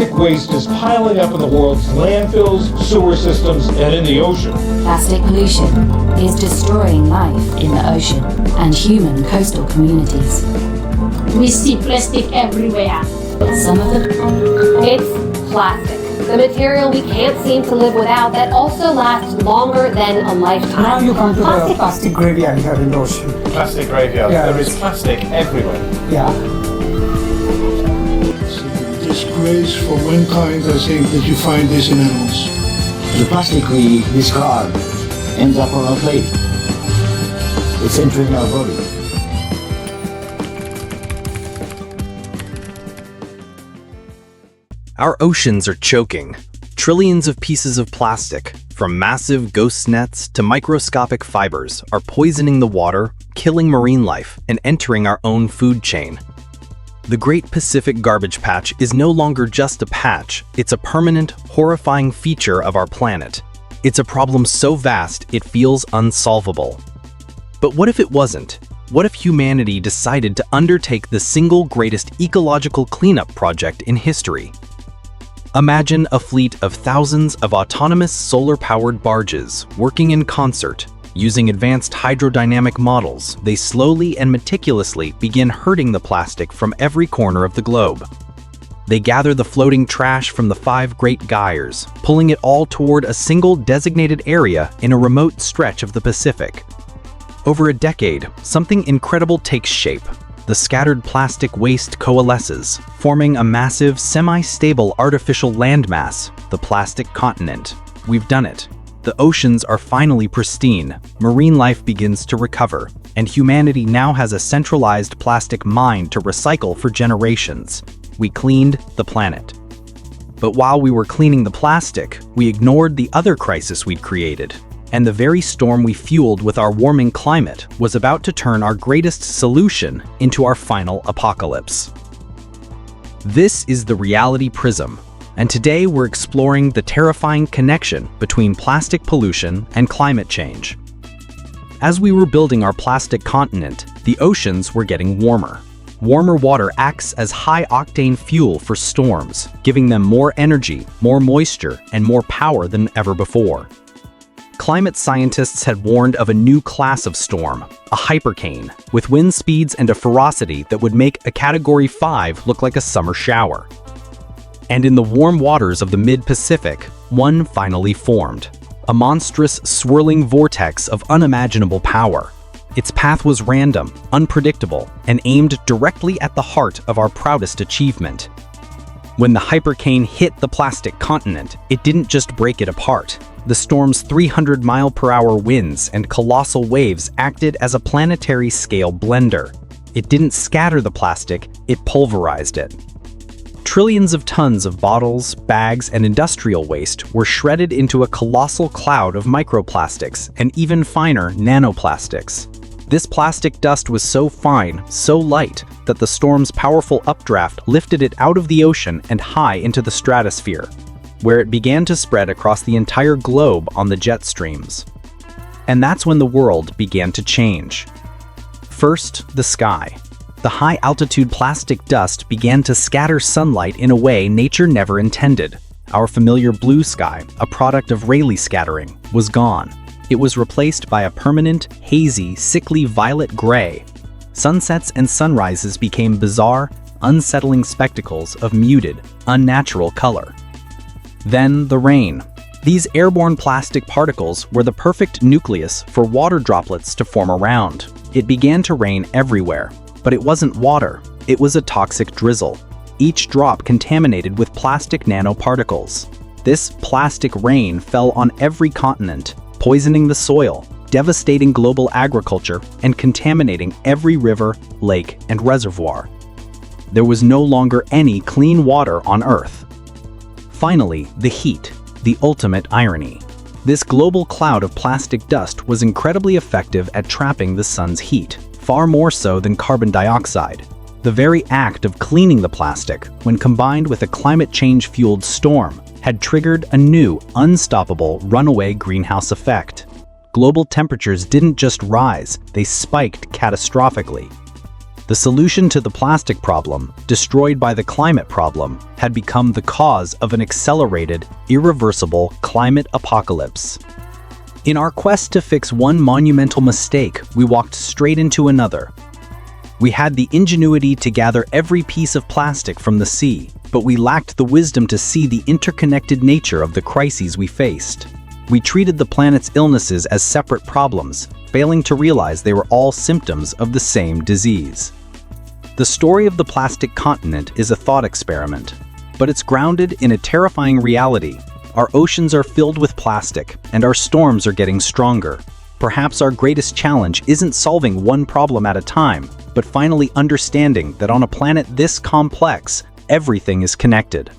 Plastic waste is piling up in the world's landfills, sewer systems, and in the ocean. Plastic pollution is destroying life in the ocean and human coastal communities. We see plastic everywhere. Some of it, It's plastic, the material we can't seem to live without that also lasts longer than a Now lifetime. you come to the plastic graveyard here in the ocean. Plastic graveyard. Yeah. There is plastic everywhere. Yeah. It's a disgrace for mankind, I think, that you find this in animals. The plastic we discard ends up on our plate. It's entering our body. Our oceans are choking. Trillions of pieces of plastic, from massive ghost nets to microscopic fibers, are poisoning the water, killing marine life, and entering our own food chain. The Great Pacific Garbage Patch is no longer just a patch, it's a permanent, horrifying feature of our planet. It's a problem so vast, it feels unsolvable. But what if it wasn't? What if humanity decided to undertake the single greatest ecological cleanup project in history? Imagine a fleet of thousands of autonomous solar-powered barges working in concert. Using advanced hydrodynamic models, they slowly and meticulously begin herding the plastic from every corner of the globe. They gather the floating trash from the 5 Great Gyres, pulling it all toward a single designated area in a remote stretch of the Pacific. Over a decade, something incredible takes shape. The scattered plastic waste coalesces, forming a massive, semi-stable artificial landmass, the plastic continent. We've done it. The oceans are finally pristine, marine life begins to recover, and humanity now has a centralized plastic mine to recycle for generations. We cleaned the planet. But while we were cleaning the plastic, we ignored the other crisis we'd created. And the very storm we fueled with our warming climate was about to turn our greatest solution into our final apocalypse. This is the Reality Prism, and today we're exploring the terrifying connection between plastic pollution and climate change. As we were building our plastic continent, the oceans were getting warmer. Warmer water acts as high-octane fuel for storms, giving them more energy, more moisture, and more power than ever before. Climate scientists had warned of a new class of storm, a Hypercane, with wind speeds and a ferocity that would make a Category 5 look like a summer shower. And in the warm waters of the mid-Pacific, one finally formed, a monstrous, swirling vortex of unimaginable power. Its path was random, unpredictable, and aimed directly at the heart of our proudest achievement. When the Hypercane hit the plastic continent, it didn't just break it apart. The storm's 300-mile-per-hour winds and colossal waves acted as a planetary-scale blender. It didn't scatter the plastic, it pulverized it. Trillions of tons of bottles, bags, and industrial waste were shredded into a colossal cloud of microplastics and even finer nanoplastics. This plastic dust was so fine, so light, that the storm's powerful updraft lifted it out of the ocean and high into the stratosphere, where it began to spread across the entire globe on the jet streams. And that's when the world began to change. First, the sky. The high-altitude plastic dust began to scatter sunlight in a way nature never intended. Our familiar blue sky, a product of Rayleigh scattering, was gone. It was replaced by a permanent, hazy, sickly violet gray. Sunsets and sunrises became bizarre, unsettling spectacles of muted, unnatural color. Then the rain. These airborne plastic particles were the perfect nucleus for water droplets to form around. It began to rain everywhere, but it wasn't water, it was a toxic drizzle, each drop contaminated with plastic nanoparticles. This plastic rain fell on every continent, poisoning the soil, devastating global agriculture, and contaminating every river, lake, and reservoir. There was no longer any clean water on Earth. Finally, the heat, the ultimate irony. This global cloud of plastic dust was incredibly effective at trapping the sun's heat, far more so than carbon dioxide. The very act of cleaning the plastic, when combined with a climate change-fueled storm, had triggered a new, unstoppable runaway greenhouse effect. Global temperatures didn't just rise, they spiked catastrophically. The solution to the plastic problem, destroyed by the climate problem, had become the cause of an accelerated, irreversible climate apocalypse. In our quest to fix one monumental mistake, we walked straight into another. We had the ingenuity to gather every piece of plastic from the sea, but we lacked the wisdom to see the interconnected nature of the crises we faced. We treated the planet's illnesses as separate problems, failing to realize they were all symptoms of the same disease. The story of the plastic continent is a thought experiment, but it's grounded in a terrifying reality. Our oceans are filled with plastic, and our storms are getting stronger. Perhaps our greatest challenge isn't solving one problem at a time, but finally understanding that on a planet this complex, everything is connected.